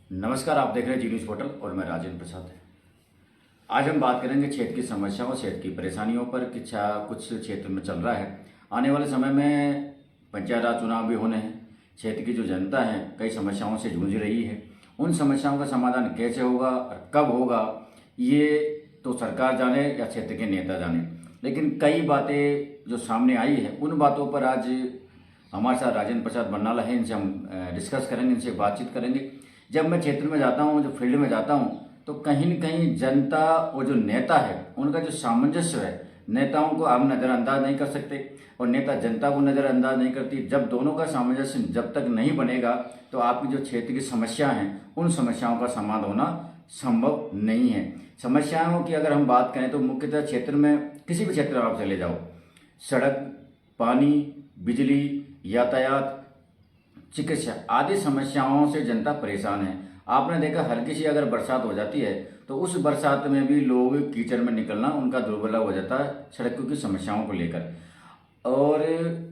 नमस्कार, आप देख रहे हैं जी न्यूज़ पोर्टल और मैं राजेंद्र प्रसाद। आज हम बात करेंगे क्षेत्र की समस्याओं, क्षेत्र की परेशानियों पर कि कुछ क्षेत्र में चल रहा है। आने वाले समय में पंचायत राज चुनाव भी होने हैं। क्षेत्र की जो जनता है कई समस्याओं से जूझ रही है। उन समस्याओं का समाधान कैसे होगा और कब होगा ये तो सरकार जाने या क्षेत्र के नेता जाने, लेकिन कई बातें जो सामने आई है उन बातों पर आज हमारे साथ राजेंद्र प्रसाद बरनाला है। इनसे हम डिस्कस करेंगे, इनसे बातचीत करेंगे। जब मैं क्षेत्र में जाता हूँ, जो फील्ड में जाता हूँ, तो कहीं न कहीं जनता और जो नेता है उनका जो सामंजस्य है, नेताओं को आप नज़रअंदाज नहीं कर सकते और नेता जनता को नज़रअंदाज नहीं करती। जब दोनों का सामंजस्य जब तक नहीं बनेगा तो आपकी जो क्षेत्र की समस्या हैं उन समस्याओं का समाधान होना संभव नहीं है। समस्याओं की अगर हम बात करें तो मुख्यतः क्षेत्र में किसी भी क्षेत्र में आप चले जाओ, सड़क, पानी, बिजली, यातायात, चिकित्सा आदि समस्याओं से जनता परेशान है। आपने देखा हल्की सी अगर बरसात हो जाती है तो उस बरसात में भी लोग कीचड़ में निकलना उनका दुर्बला हो जाता है सड़कों की समस्याओं को लेकर। और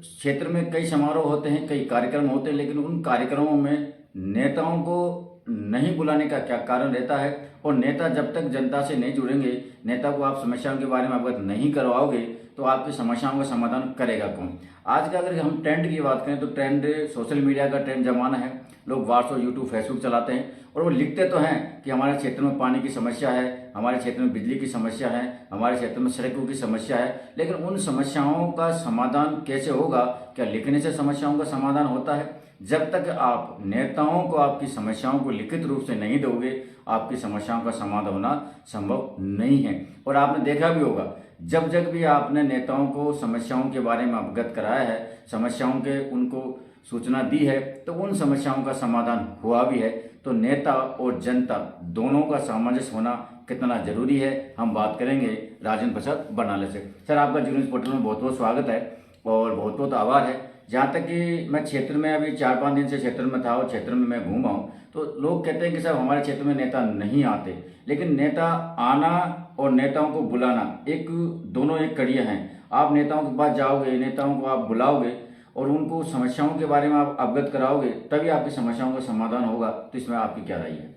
क्षेत्र में कई समारोह होते हैं, कई कार्यक्रम होते हैं, लेकिन उन कार्यक्रमों में नेताओं को नहीं बुलाने का क्या कारण रहता है? और नेता जब तक जनता से नहीं जुड़ेंगे, नेता को आप समस्याओं के बारे में अवगत नहीं करवाओगे तो आपकी समस्याओं का समाधान करेगा कौन? आज का अगर हम ट्रेंड की बात करें तो ट्रेंड सोशल मीडिया का ट्रेंड जमाना है। लोग व्हाट्सएप, यूट्यूब, फेसबुक चलाते हैं और वो लिखते तो हैं कि हमारे क्षेत्र में पानी की समस्या है, हमारे क्षेत्र में बिजली की समस्या है, हमारे क्षेत्र में सड़कों की समस्या है, लेकिन उन समस्याओं का समाधान कैसे होगा? क्या लिखने से समस्याओं का समाधान होता है? जब तक आप नेताओं को आपकी समस्याओं को लिखित रूप से नहीं दोगे, आपकी समस्याओं का समाधान होना संभव नहीं है। और आपने देखा भी होगा, जब जब भी आपने नेताओं को समस्याओं के बारे में अवगत कराया है, समस्याओं के उनको सूचना दी है, तो उन समस्याओं का समाधान हुआ भी है। तो नेता और जनता दोनों का सामंजस्य होना कितना जरूरी है, हम बात करेंगे राजेंद्र प्रसाद बरनाले से। सर, आपका जी न्यूज़ पोर्टल में बहुत बहुत स्वागत है और बहुत बहुत आभार है। जहाँ तक कि मैं क्षेत्र में अभी 4-5 दिन से क्षेत्र में था और क्षेत्र में मैं घूमा हूँ, तो लोग कहते हैं कि साहब हमारे क्षेत्र में नेता नहीं आते, लेकिन नेता आना और नेताओं को बुलाना दोनों एक कड़ियाँ हैं। आप नेताओं के पास जाओगे, नेताओं को आप बुलाओगे और उनको समस्याओं के बारे में आप अवगत कराओगे, तभी आपकी समस्याओं का समाधान होगा। तो इसमें आपकी क्या राय है?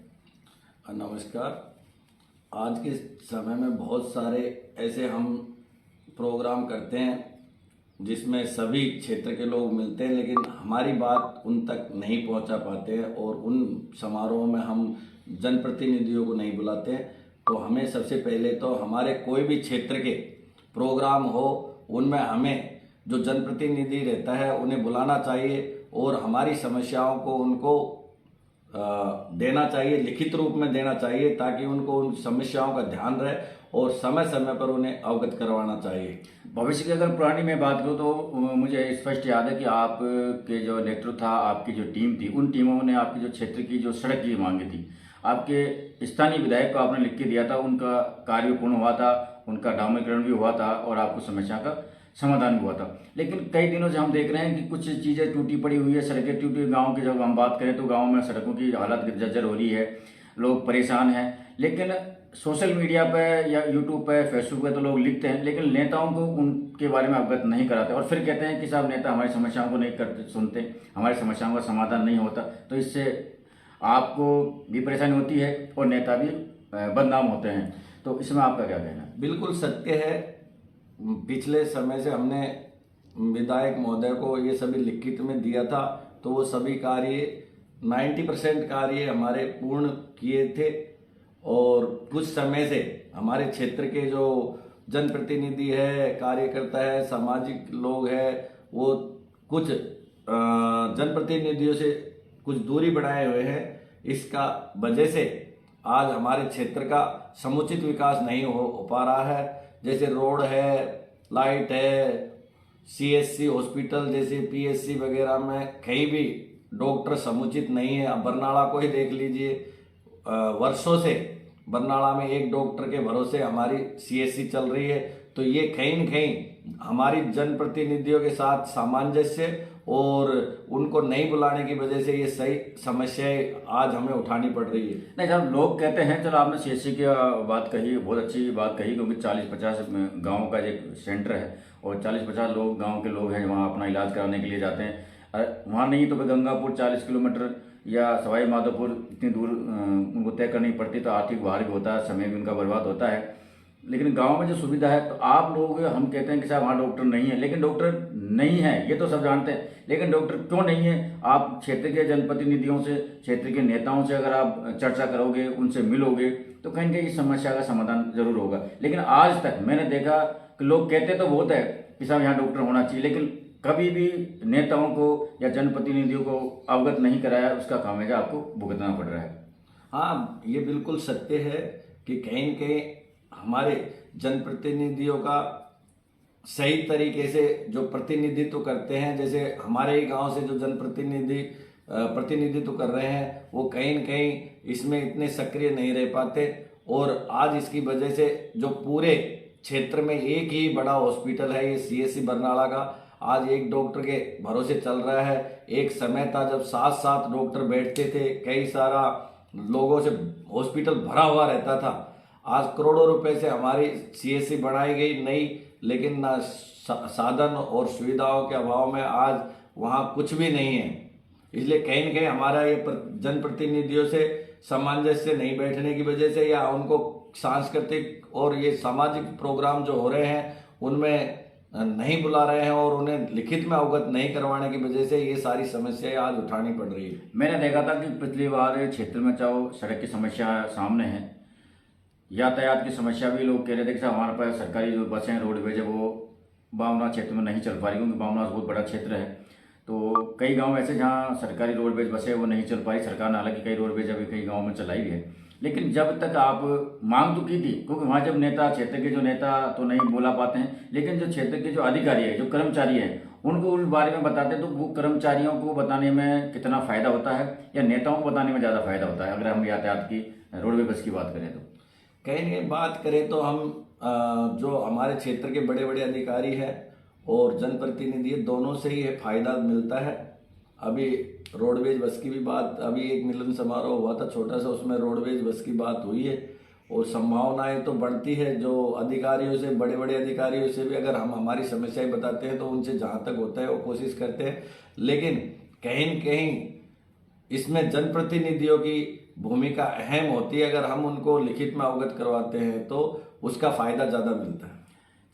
नमस्कार। आज के समय में बहुत सारे ऐसे हम प्रोग्राम करते हैं जिसमें सभी क्षेत्र के लोग मिलते हैं, लेकिन हमारी बात उन तक नहीं पहुंचा पाते हैं और उन समारोह में हम जनप्रतिनिधियों को नहीं बुलाते हैं। तो हमें सबसे पहले तो हमारे कोई भी क्षेत्र के प्रोग्राम हो उनमें हमें जो जनप्रतिनिधि रहता है उन्हें बुलाना चाहिए और हमारी समस्याओं को उनको देना चाहिए, लिखित रूप में देना चाहिए, ताकि उनको उन समस्याओं का ध्यान रहे और समय समय पर उन्हें अवगत करवाना चाहिए। भविष्य की अगर पुरानी मैं बात करूँ तो मुझे स्पष्ट याद है कि आपके जो नेतृत्व था, आपकी जो टीम थी, उन टीमों ने आपकी जो क्षेत्र की जो सड़क की मांगी थी, आपके स्थानीय विधायक को आपने लिख के दिया था, उनका कार्य पूर्ण हुआ था, उनका डामरीकरण भी हुआ था और आपको समस्या का समाधान भी हुआ था। लेकिन कई दिनों से हम देख रहे हैं कि कुछ चीज़ें टूटी पड़ी हुई है, सड़कें टूटी। गाँव की जब हम बात करें तो गाँव में सड़कों की हालत जर्जर हो रही है, लोग परेशान हैं। लेकिन सोशल मीडिया पे या यूट्यूब पे, फेसबुक पे तो लोग लिखते हैं, लेकिन नेताओं को उनके बारे में अवगत नहीं कराते और फिर कहते हैं कि साहब नेता हमारी समस्याओं को नहीं करते, सुनते, हमारी समस्याओं का समाधान नहीं होता। तो इससे आपको भी परेशानी होती है और नेता भी बदनाम होते हैं। तो इसमें आपका क्या कहना है? बिल्कुल सत्य है। पिछले समय से हमने विधायक महोदय को ये सभी लिखित में दिया था, तो वो सभी कार्य 90% कार्य हमारे पूर्ण किए थे। और कुछ समय से हमारे क्षेत्र के जो जनप्रतिनिधि है, कार्यकर्ता है, सामाजिक लोग हैं, वो कुछ जनप्रतिनिधियों से कुछ दूरी बनाए हुए हैं। इसका वजह से आज हमारे क्षेत्र का समुचित विकास नहीं हो पा रहा है। जैसे रोड है, लाइट है, सीएससी हॉस्पिटल जैसे पीएससी वगैरह में कहीं भी डॉक्टर समुचित नहीं है। अब बरनाला को ही देख लीजिए, वर्षों से बरनाला में एक डॉक्टर के भरोसे हमारी सीएससी चल रही है। तो ये कहीं न कहीं हमारी जनप्रतिनिधियों के साथ सामंजस्य और उनको नहीं बुलाने की वजह से ये सही समस्याएं आज हमें उठानी पड़ रही है। नहीं साहब, लोग कहते हैं, चलो आपने सीएससी की बात कही, बहुत अच्छी बात कही, क्योंकि 40-50 गाँव का एक सेंटर है और 40-50 लोग गाँव के लोग हैं, वहाँ अपना इलाज कराने के लिए जाते हैं। वहाँ नहीं तो फिर गंगापुर 40 किलोमीटर या सवाई माधोपुर इतनी दूर उनको तय करनी पड़ती, तो आर्थिक भार भी होता है, समय भी उनका बर्बाद होता है। लेकिन गांव में जो सुविधा है, तो आप लोग हम कहते हैं कि साहब वहाँ डॉक्टर नहीं है, लेकिन डॉक्टर नहीं है ये तो सब जानते हैं, लेकिन डॉक्टर क्यों नहीं है? आप क्षेत्र के जनप्रतिनिधियों से, क्षेत्र के नेताओं से अगर आप चर्चा करोगे, उनसे मिलोगे, तो कहीं ना कहीं इस समस्या का समाधान जरूर होगा। लेकिन आज तक मैंने देखा कि लोग कहते तो बहुत है कि साहब यहाँ डॉक्टर होना चाहिए, लेकिन कभी भी नेताओं को या जनप्रतिनिधियों को अवगत नहीं कराया, उसका खामियाजा आपको भुगतना पड़ रहा है। हाँ, ये बिल्कुल सत्य है कि कहीं न कहीं हमारे जनप्रतिनिधियों का सही तरीके से जो प्रतिनिधित्व करते हैं, जैसे हमारे ही गांव से जो प्रतिनिधित्व कर रहे हैं, वो कहीं न कहीं इसमें इतने सक्रिय नहीं रह पाते। और आज इसकी वजह से जो पूरे क्षेत्र में एक ही बड़ा हॉस्पिटल है, ये CSC बरनाला का, आज एक डॉक्टर के भरोसे चल रहा है। एक समय था जब 7-7 डॉक्टर बैठते थे, कई सारा लोगों से हॉस्पिटल भरा हुआ रहता था। आज करोड़ों रुपए से हमारी CSC बनाई गई नई, लेकिन ना साधन और सुविधाओं के अभाव में आज वहाँ कुछ भी नहीं है। इसलिए कहीं न कहीं हमारा ये जनप्रतिनिधियों से सामंजस्य नहीं बैठने की वजह से, या उनको सांस्कृतिक और ये सामाजिक प्रोग्राम जो हो रहे हैं उनमें नहीं बुला रहे हैं और उन्हें लिखित में अवगत नहीं करवाने की वजह से ये सारी समस्याएं आज उठानी पड़ रही है। मैंने देखा था कि पिछली बार क्षेत्र में चाहो सड़क की समस्या सामने है, यातायात की समस्या भी लोग कह रहे थे कि हमारे पास सरकारी जो बसें रोडवेज है वो बामना क्षेत्र में नहीं चल पा रही, क्योंकि बामना बहुत बड़ा क्षेत्र है। तो कई गांव ऐसे जहां सरकारी रोडवेज बसें वो नहीं चल पाई, सरकार ने हालांकि कई रोडवेज अभी कई गाँव में चलाई भी है, लेकिन जब तक आप मांग तो की थी, क्योंकि वहाँ जब नेता, क्षेत्र के जो नेता तो नहीं बोला पाते हैं, लेकिन जो क्षेत्र के जो अधिकारी है, जो कर्मचारी है, उनको उस बारे में बताते हैं, तो वो कर्मचारियों को बताने में कितना फायदा होता है या नेताओं को बताने में ज़्यादा फायदा होता है, अगर हम यातायात की रोडवे बस की बात करें तो? कहीं न कहीं बात करें तो हम जो हमारे क्षेत्र के बड़े बड़े अधिकारी हैं और जनप्रतिनिधि, दोनों से ही फायदा मिलता है। अभी रोडवेज बस की भी बात, अभी एक मिलन समारोह हुआ था छोटा सा, उसमें रोडवेज बस की बात हुई है और संभावनाएं तो बढ़ती है। जो अधिकारियों से, बड़े बड़े अधिकारियों से भी अगर हम हमारी समस्याएं बताते हैं तो उनसे जहाँ तक होता है वो कोशिश करते हैं, लेकिन कहीं न कहीं इसमें जनप्रतिनिधियों की भूमिका अहम होती है। अगर हम उनको लिखित में अवगत करवाते हैं तो उसका फायदा ज़्यादा मिलता है।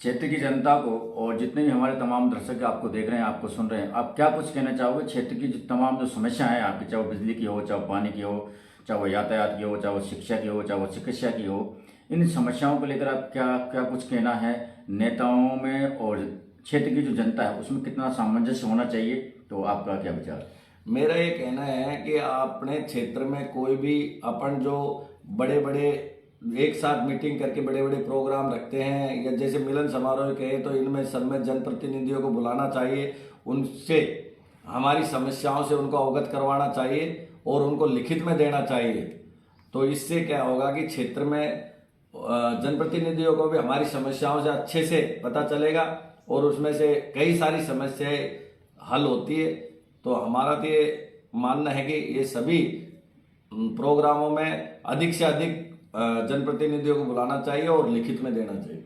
क्षेत्र की जनता को और जितने भी हमारे तमाम दर्शक आपको देख रहे हैं, आपको सुन रहे हैं, आप क्या कुछ कहना चाहोगे क्षेत्र की जो तमाम जो समस्या है आपकी, चाहे वो बिजली की हो, चाहे पानी की हो, चाहे वो यातायात की हो, चाहे वो शिक्षा की हो, चाहे वो चिकित्सा की हो, इन समस्याओं को लेकर आप क्या क्या कुछ कहना है? नेताओं में और क्षेत्र की जो जनता है उसमें कितना सामंजस्य होना चाहिए, तो आपका क्या विचार? मेरा ये कहना है कि अपने क्षेत्र में कोई भी अपन जो बड़े बड़े एक साथ मीटिंग करके बड़े बड़े प्रोग्राम रखते हैं, या जैसे मिलन समारोह कहे, तो इनमें सब में जनप्रतिनिधियों को बुलाना चाहिए, उनसे हमारी समस्याओं से उनको अवगत करवाना चाहिए और उनको लिखित में देना चाहिए। तो इससे क्या होगा कि क्षेत्र में जनप्रतिनिधियों को भी हमारी समस्याओं से अच्छे से पता चलेगा और उसमें से कई सारी समस्याएं हल होती है। तो हमारा तो ये मानना है कि ये सभी प्रोग्रामों में अधिक से अधिक जनप्रतिनिधियों को बुलाना चाहिए और लिखित में देना चाहिए।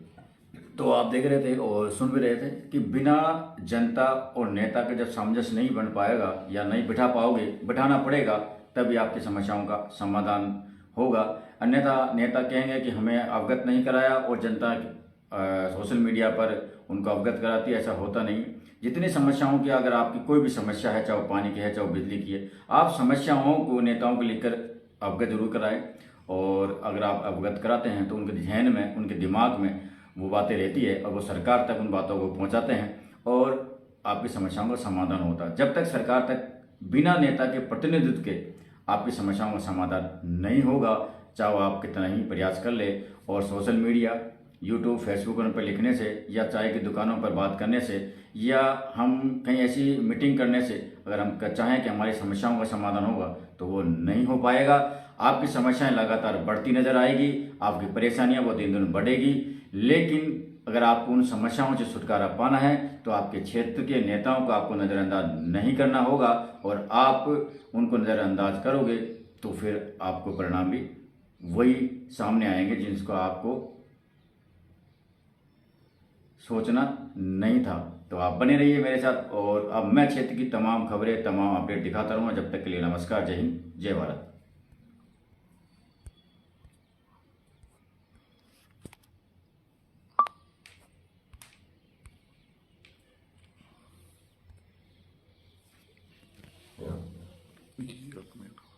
तो आप देख रहे थे और सुन भी रहे थे कि बिना जनता और नेता के जब सामंजस्य नहीं बन पाएगा या नहीं बिठा पाओगे, बिठाना पड़ेगा, तभी आपकी समस्याओं का समाधान होगा। अन्यथा नेता कहेंगे कि हमें अवगत नहीं कराया और जनता सोशल मीडिया पर उनको अवगत कराती है, ऐसा होता नहीं। जितनी समस्याओं की, अगर आपकी कोई भी समस्या है, चाहे पानी की है, चाहे बिजली की है, आप समस्याओं को नेताओं को लिखकर अवगत जरूर कराएं। और अगर आप अवगत कराते हैं तो उनके जहन में, उनके दिमाग में वो बातें रहती है और वो सरकार तक उन बातों को पहुंचाते हैं और आपकी समस्याओं का समाधान होता है। जब तक सरकार तक बिना नेता के प्रतिनिधित्व के आपकी समस्याओं का समाधान नहीं होगा, चाहे आप कितना ही प्रयास कर ले, और सोशल मीडिया, यूट्यूब, फेसबुक पर लिखने से या चाय की दुकानों पर बात करने से या हम कहीं ऐसी मीटिंग करने से अगर हम चाहें कि हमारी समस्याओं का समाधान होगा तो वो नहीं हो पाएगा। आपकी समस्याएं लगातार बढ़ती नजर आएगी, आपकी परेशानियां वो दिन दिन बढ़ेगी। लेकिन अगर आपको उन समस्याओं से छुटकारा पाना है तो आपके क्षेत्र के नेताओं को आपको नज़रअंदाज नहीं करना होगा, और आप उनको नज़रअंदाज करोगे तो फिर आपको परिणाम भी वही सामने आएंगे जिसको आपको सोचना नहीं था। तो आप बने रहिए मेरे साथ, और अब मैं क्षेत्र की तमाम खबरें, तमाम अपडेट दिखाता रहूँगा। जब तक के लिए नमस्कार, जय हिंद, जय भारत। Yeah.